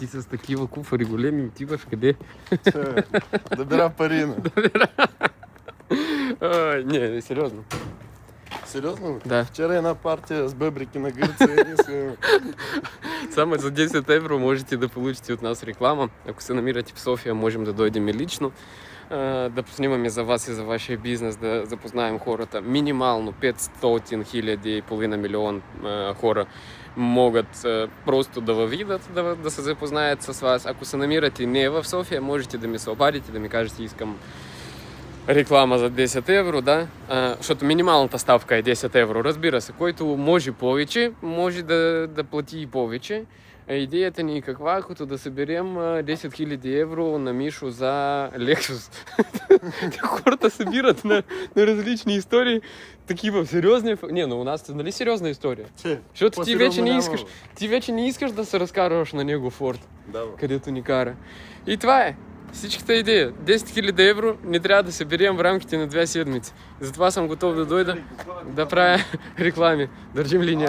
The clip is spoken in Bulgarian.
Ти с такива куфари големи отиваш къде? Да бера парина. Не, сериозно. Сериозно? Да. Вчера една партия с бъбрики на Гърция. Само за 10 евро можете да получите от нас реклама. Ако се намирате в София, можем да дойдем и лично. Да поснимаме за вас и за вашия бизнес, да запознаем хората. Минимално 500 хиляди и половина милион хора могат просто да ви видят, да се запознаят с вас. Ако се намирате не в София, можете да ми се обадите, да ми кажете, искам реклама за 10 евро, да? Защото минималната ставка е 10 евро. Разбира се, който може повече, може да плати и повече. Идеята ни е каква? Като да съберем 10 000 евро на Мишо за Lexus. Хората събират на различни истории. Такива сериозни. Не, но у нас е нали сериозна история? Защото ти вече не искаш да се разкарваш на него Форд, където ни кара. И това е. Всичката идея. 10 000 евро не трябва да съберем в рамките на 2 седмици. Затова съм готов да дойда да правя реклами. Държим линия.